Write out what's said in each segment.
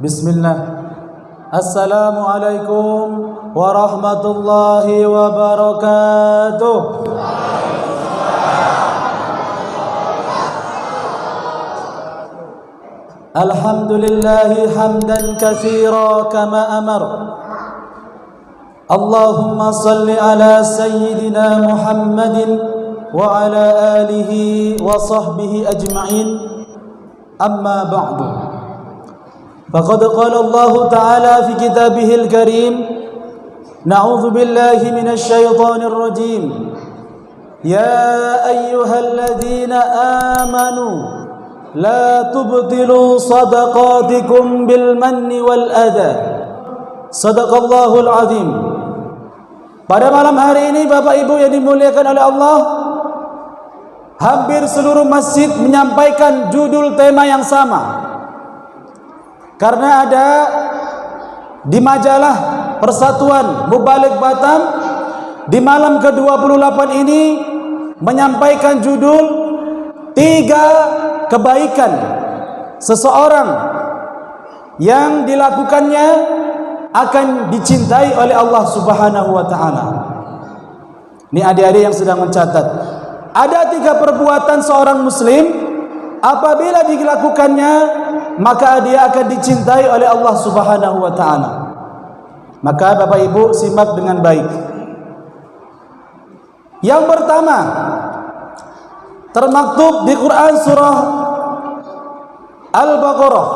Bismillah. Assalamualaikum warahmatullahi wabarakatuh. Alhamdulillahi hamdan katsira kama amar. Allahumma salli ala sayyidina Muhammadin wa ala alihi wa sahbihi ajma'in. Amma ba'du. Faqad qala Allah Ta'ala fi kitabihil karim, na'udzu billahi minasy syaithanir rajim. Ya ayyuhalladzina amanu la tubtilu sadaqatikum bil manni wal adha. Sadaqallahul azim. Pada malam hari ini Bapak Ibu yang dimuliakan oleh Allah, hampir seluruh masjid menyampaikan judul tema yang sama. Karena ada di majalah Persatuan Mubalik Batam di malam ke-28 ini menyampaikan judul 3 kebaikan seseorang yang dilakukannya akan dicintai oleh Allah Subhanahu wa taala. Ini adik-adik yang sedang mencatat. Ada 3 perbuatan seorang muslim apabila dilakukannya maka dia akan dicintai oleh Allah Subhanahu wa taala. Maka Bapak Ibu simak dengan baik. Yang pertama, termaktub di Quran surah Al-Baqarah.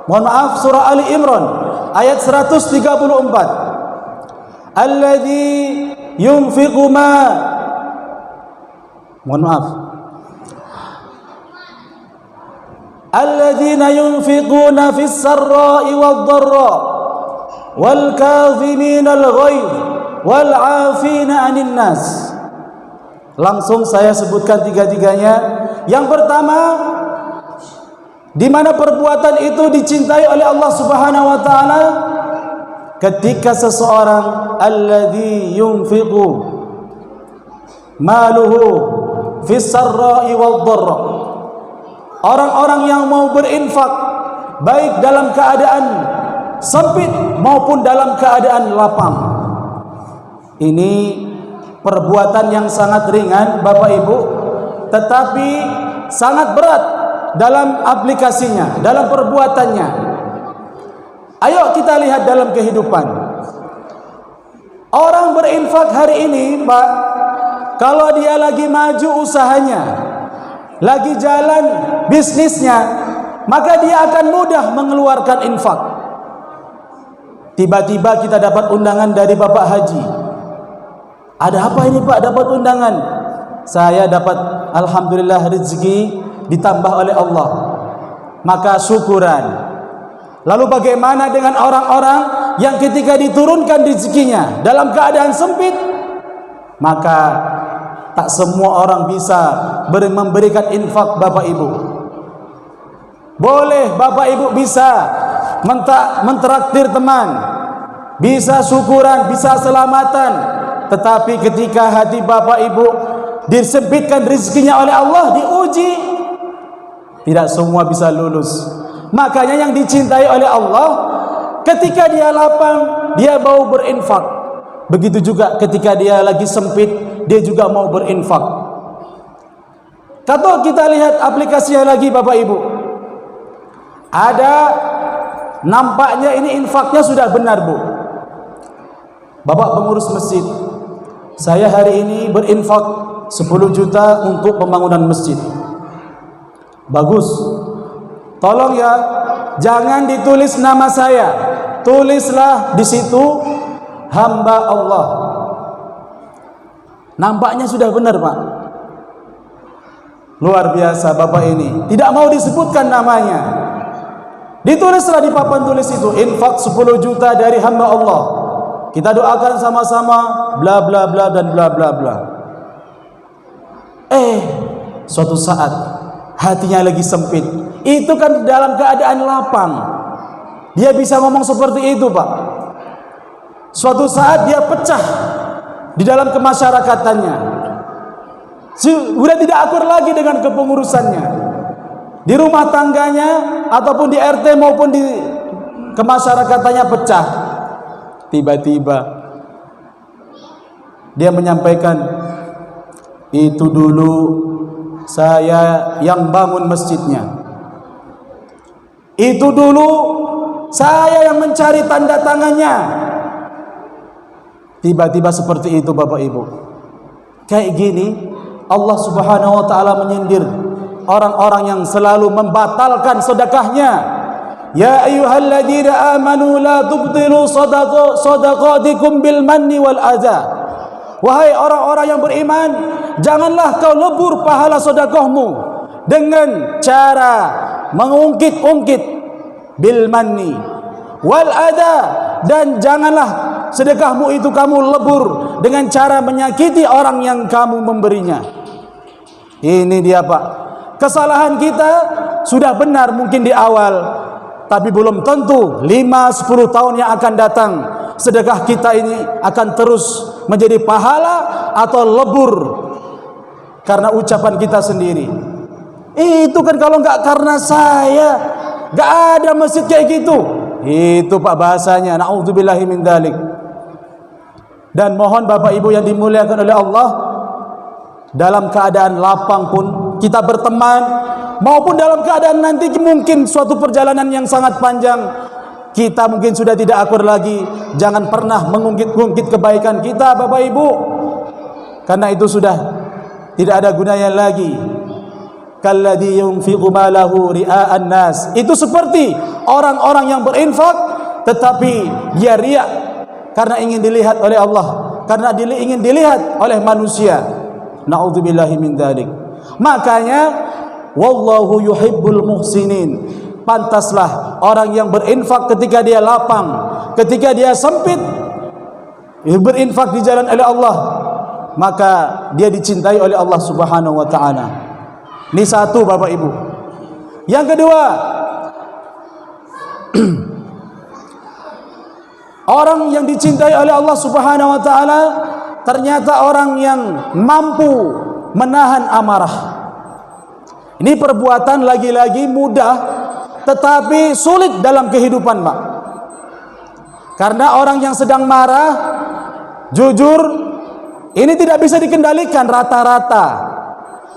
Mohon maaf, surah Ali Imran ayat 134. Alladzi yunfiqu ma, mohon maaf, alladzina yunfiquna fis sarra'i wad dharra wal kadhiminal ghaidh wal 'afina 'anil nas. Langsung saya sebutkan 3-tiganya. Yang pertama, di mana perbuatan itu dicintai oleh Allah Subhanahu wa taala? Ketika seseorang alladzi yunfiqu maluhu fis sarra'i wad dharra, orang-orang yang mau berinfak baik dalam keadaan sempit maupun dalam keadaan lapang. Ini perbuatan yang sangat ringan Bapak Ibu, tetapi sangat berat dalam aplikasinya, dalam perbuatannya. Ayo kita lihat dalam kehidupan. Orang berinfak hari ini, Pak, kalau dia lagi maju usahanya, lagi jalan bisnisnya, maka dia akan mudah mengeluarkan infak. Tiba-tiba kita dapat undangan dari Bapak Haji. Ada apa ini Pak, dapat undangan? Saya dapat alhamdulillah rezeki ditambah oleh Allah. Maka syukuran. Lalu bagaimana dengan orang-orang yang ketika diturunkan rezekinya dalam keadaan sempit? Maka tak semua orang bisa memberikan infak Bapak Ibu. Boleh Bapak Ibu bisa mentraktir teman, bisa syukuran, bisa selamatan. Tetapi ketika hati Bapak Ibu disempitkan rezekinya oleh Allah, diuji, tidak semua bisa lulus. Makanya yang dicintai oleh Allah, ketika dia lapang, dia mau berinfak. Begitu juga ketika dia lagi sempit, dia juga mau berinfak. Kalau kita lihat aplikasinya lagi Bapak Ibu, ada nampaknya ini infaknya sudah benar Bu. Bapak pengurus masjid, saya hari ini berinfak 10 juta untuk pembangunan masjid. Bagus. Tolong ya, jangan ditulis nama saya. Tulislah di situ hamba Allah. Nampaknya sudah benar Pak. Luar biasa Bapak ini. Tidak mau disebutkan namanya. Ditulislah di papan tulis itu, infak 10 juta dari hamba Allah. Kita doakan sama-sama bla bla bla dan bla bla bla. Suatu saat hatinya lagi sempit. Itu kan dalam keadaan lapang. Dia bisa ngomong seperti itu Pak. Suatu saat dia pecah di dalam kemasyarakatannya. Sudah tidak akur lagi dengan kepengurusannya. Di rumah tangganya ataupun di RT maupun di kemasyarakatannya pecah. Tiba-tiba dia menyampaikan, itu dulu saya yang bangun masjidnya, itu dulu saya yang mencari tanda tangannya. Tiba-tiba seperti itu Bapak Ibu. Kayak gini Allah Subhanahu wa taala menyindir orang-orang yang selalu membatalkan sedekahnya. Ya ayyuhalladzina amanu la tubtilu sadaqatikum bil manni wal adza. Wahai orang-orang yang beriman, janganlah kau lebur pahala sedekahmu dengan cara mengungkit-ungkit, bil manni wal adza, dan janganlah sedekahmu itu kamu lebur dengan cara menyakiti orang yang kamu memberinya. Ini dia Pak, kesalahan kita sudah benar mungkin di awal, tapi belum tentu 5-10 tahun yang akan datang sedekah kita ini akan terus menjadi pahala atau lebur karena ucapan kita sendiri. Itu kan kalau enggak karena saya, enggak ada masjid kayak gitu. Itu Pak bahasanya, na'udzubillahi min dzalik. Dan mohon Bapak Ibu yang dimuliakan oleh Allah, dalam keadaan lapang pun kita berteman, maupun dalam keadaan nanti mungkin suatu perjalanan yang sangat panjang, kita mungkin sudah tidak akur lagi, jangan pernah mengungkit-ungkit kebaikan kita Bapak Ibu, karena itu sudah tidak ada gunanya lagi. Kalladzi yunfiqu malahu ria'an nas, itu seperti orang-orang yang berinfak tetapi dia riya karena ingin dilihat oleh Allah, karena ingin dilihat oleh manusia. Na'udzubillahi min dzalik. Makanya wallahu yuhibbul muhsinin, pantaslah orang yang berinfak ketika dia lapang, ketika dia sempit, berinfak di jalan oleh Allah, maka dia dicintai oleh Allah Subhanahu wa taala. Ini satu Bapak Ibu. Yang kedua, orang yang dicintai oleh Allah Subhanahu wa taala ternyata orang yang mampu menahan amarah. Ini perbuatan lagi-lagi mudah tetapi sulit dalam kehidupan, Pak. Karena orang yang sedang marah, jujur, ini tidak bisa dikendalikan rata-rata.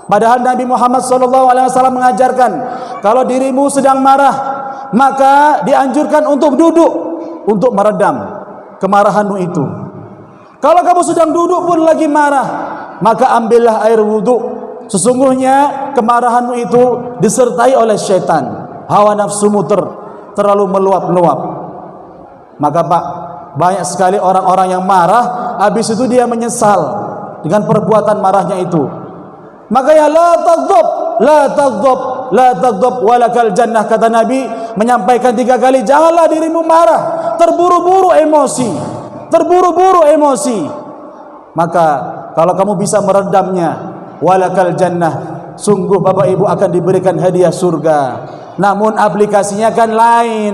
Padahal Nabi Muhammad SAW mengajarkan, kalau dirimu sedang marah, maka dianjurkan untuk duduk, untuk meredam kemarahanmu itu. Kalau kamu sedang duduk pun lagi marah, maka ambillah air wudhu. Sesungguhnya kemarahanmu itu disertai oleh syaitan. Hawa nafsumu terlalu meluap-luap. Maka Pak, banyak sekali orang-orang yang marah, habis itu dia menyesal dengan perbuatan marahnya itu. Makanya la taghdab, la taghdab, la taghdab walakal jannah, kata Nabi menyampaikan 3 kali, janganlah dirimu marah, terburu-buru emosi, terburu-buru emosi. Maka kalau kamu bisa meredamnya, walakal jannah, sungguh Bapak Ibu akan diberikan hadiah surga. Namun aplikasinya kan lain.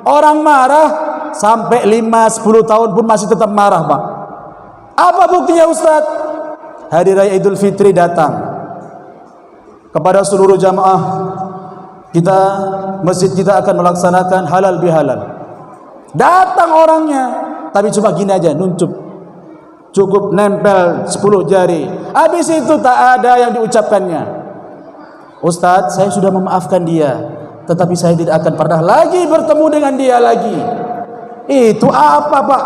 Orang marah sampai 5-10 tahun pun masih tetap marah, Pak. Apa buktinya Ustaz? Hari Raya Idul Fitri datang. Kepada seluruh jamaah kita, masjid kita akan melaksanakan halal bihalal. Datang orangnya, tapi cuma gini aja, nunjuk, cukup nempel 10 jari. Habis itu tak ada yang diucapkannya. Ustaz, saya sudah memaafkan dia, tetapi saya tidak akan pernah lagi bertemu dengan dia lagi. Itu apa, Pak?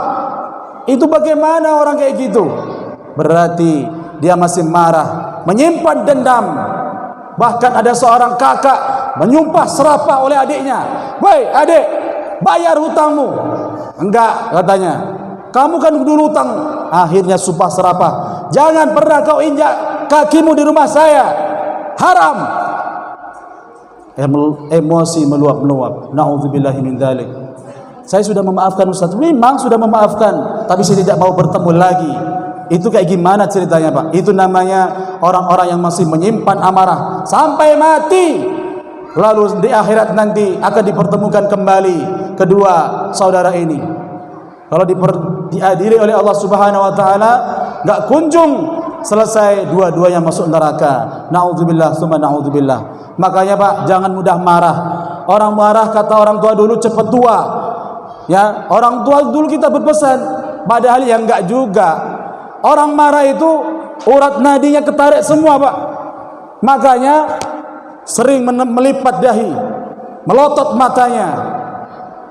Itu bagaimana orang kayak gitu? Berarti dia masih marah, menyimpan dendam. Bahkan ada seorang kakak menyumpah serapah oleh adiknya, "Woi adik, bayar hutangmu." "Enggak," katanya, "kamu kan dulu hutang." Akhirnya sumpah serapah, "Jangan pernah kau injak kakimu di rumah saya, haram." Emosi meluap-meluap. Na'udzubillahi min dzalik. Saya sudah memaafkan Ustaz. Memang sudah memaafkan, tapi saya tidak mau bertemu lagi. Itu kayak gimana ceritanya, Pak? Itu namanya orang-orang yang masih menyimpan amarah sampai mati. Lalu di akhirat nanti akan dipertemukan kembali kedua saudara ini. Kalau diadili oleh Allah Subhanahu wa taala, enggak kunjung selesai, dua-duanya masuk neraka. Nauzubillah summa nauzubillah. Makanya Pak, jangan mudah marah. Orang marah, kata orang tua dulu, cepat tua. Ya, orang tua dulu kita berpesan, padahal yang enggak juga. Orang marah itu urat nadinya ketarik semua, Pak. Makanya sering melipat dahi, melotot matanya.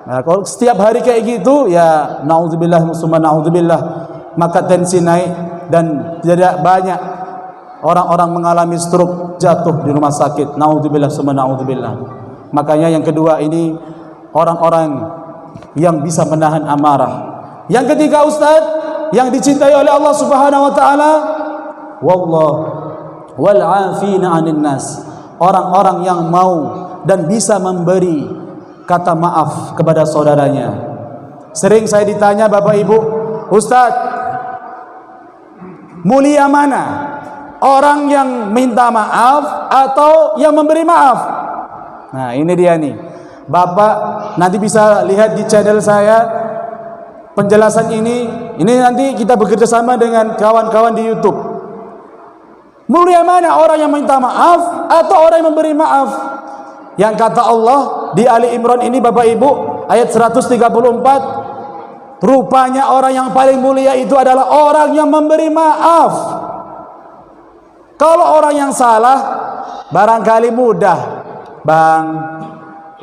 Nah, kalau setiap hari kayak gitu, ya naudzubillah summa naudzubillah, maka tensi naik dan tidak banyak orang-orang mengalami stroke, jatuh di rumah sakit. Naudzubillah summa naudzubillah. Makanya yang kedua ini orang-orang yang bisa menahan amarah. Yang ketiga, Ustaz, yang dicintai oleh Allah Subhanahu wa taala, wallah wal 'afina 'anil nas. Orang-orang yang mau dan bisa memberi kata maaf kepada saudaranya. Sering saya ditanya Bapak Ibu, Ustaz, mulia mana? Orang yang minta maaf atau yang memberi maaf? Nah, ini dia nih. Bapak nanti bisa lihat di channel saya penjelasan ini. Ini nanti kita bekerja sama dengan kawan-kawan di YouTube. Mulia mana orang yang minta maaf atau orang yang memberi maaf? Yang kata Allah di Ali Imran ini Bapak Ibu, ayat 134, rupanya orang yang paling mulia itu adalah orang yang memberi maaf. Kalau orang yang salah barangkali mudah, Bang,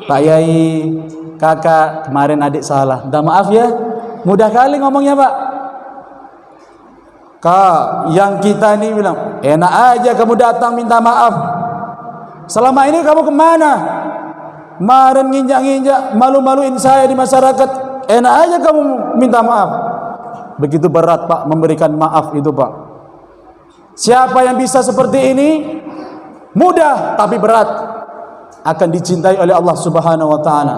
Pak Yai, kakak, kemarin adik salah, minta maaf ya. Mudah kali ngomongnya, Pak. Kak, yang kita ini bilang, enak aja kamu datang minta maaf. Selama ini kamu kemana? Kemarin nginjak-nginjak, malu-maluin saya di masyarakat. Enak aja kamu minta maaf. Begitu berat, Pak, memberikan maaf itu, Pak. Siapa yang bisa seperti ini? Mudah tapi berat. Akan dicintai oleh Allah Subhanahu wa taala.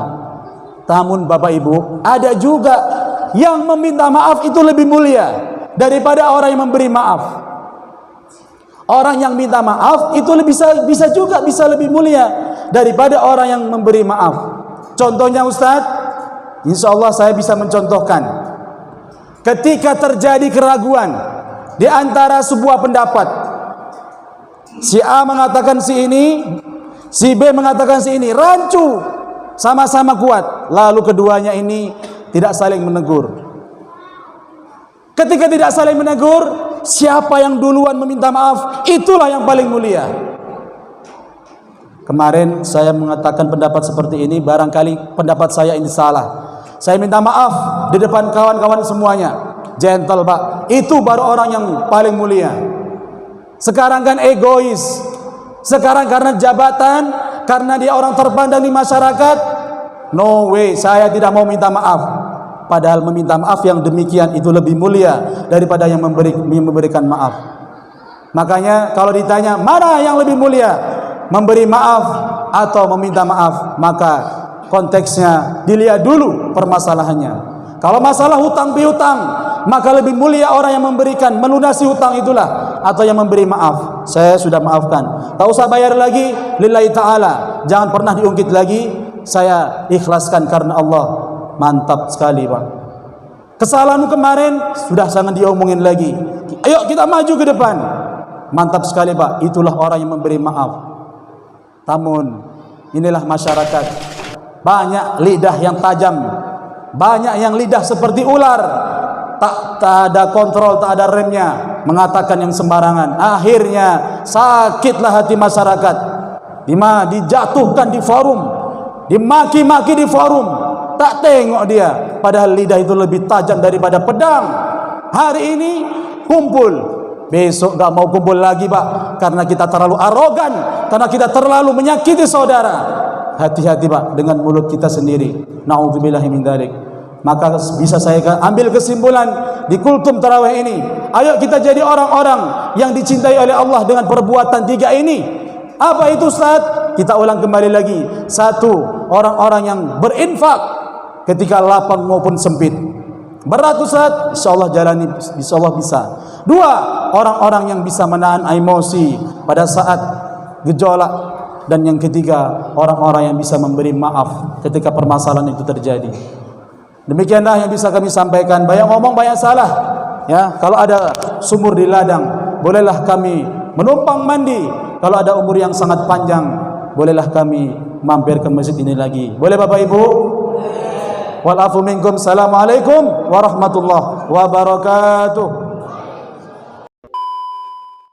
Namun Bapak Ibu, ada juga yang meminta maaf itu lebih mulia daripada orang yang memberi maaf. Orang yang minta maaf itu bisa juga lebih mulia daripada orang yang memberi maaf. Contohnya Ustaz, insyaallah saya bisa mencontohkan. Ketika terjadi keraguan di antara sebuah pendapat, si A mengatakan si ini, si B mengatakan si ini, rancu, sama-sama kuat. Lalu keduanya ini tidak saling menegur. Ketika tidak saling menegur, siapa yang duluan meminta maaf, itulah yang paling mulia. Kemarin saya mengatakan pendapat seperti ini, barangkali pendapat saya ini salah. Saya minta maaf di depan kawan-kawan semuanya. Gentle, Pak. Itu baru orang yang paling mulia. Sekarang kan egois. Sekarang karena jabatan, karena dia orang terpandang di masyarakat, no way, saya tidak mau minta maaf. Padahal meminta maaf yang demikian itu lebih mulia daripada yang memberikan maaf. Makanya kalau ditanya mana yang lebih mulia, memberi maaf atau meminta maaf, maka konteksnya dilihat dulu permasalahannya. Kalau masalah hutang piutang, maka lebih mulia orang yang memberikan, melunasi hutang itulah, atau yang memberi maaf. Saya sudah maafkan, tak usah bayar lagi, lillahi ta'ala, jangan pernah diungkit lagi, saya ikhlaskan karena Allah. Mantap sekali, Pak. Kesalahanmu kemarin sudah sangat diomongin lagi, ayo kita maju ke depan. Mantap sekali, Pak. Itulah orang yang memberi maaf. Namun inilah masyarakat, banyak lidah yang tajam, banyak yang lidah seperti ular, tak ada kontrol, tak ada remnya, mengatakan yang sembarangan. Akhirnya sakitlah hati masyarakat. Dijatuhkan di forum, dimaki-maki di forum, tak tengok dia, padahal lidah itu lebih tajam daripada pedang. Hari ini kumpul, besok gak mau kumpul lagi, Pak, karena kita terlalu arogan, karena kita terlalu menyakiti saudara. Hati-hati, Pak, dengan mulut kita sendiri. Na'udzubillahi min dzalik. Maka bisa saya ambil kesimpulan di kultum tarawih ini, ayo kita jadi orang-orang yang dicintai oleh Allah dengan perbuatan tiga ini. Apa itu, Ustaz? Kita ulang kembali lagi. Satu, orang-orang yang berinfak ketika lapang maupun sempit. Berat, Ustaz? Insyaallah jalani, insyaallah bisa. Dua, orang-orang yang bisa menahan emosi pada saat gejolak. Dan yang ketiga, orang-orang yang bisa memberi maaf ketika permasalahan itu terjadi. Demikianlah yang bisa kami sampaikan. Banyak ngomong, banyak salah. Ya, kalau ada sumur di ladang, bolehlah kami menumpang mandi. Kalau ada umur yang sangat panjang, bolehlah kami mampir ke masjid ini lagi. Boleh, Bapak Ibu? wal afu minkum. Assalamualaikum warahmatullahi wabarakatuh.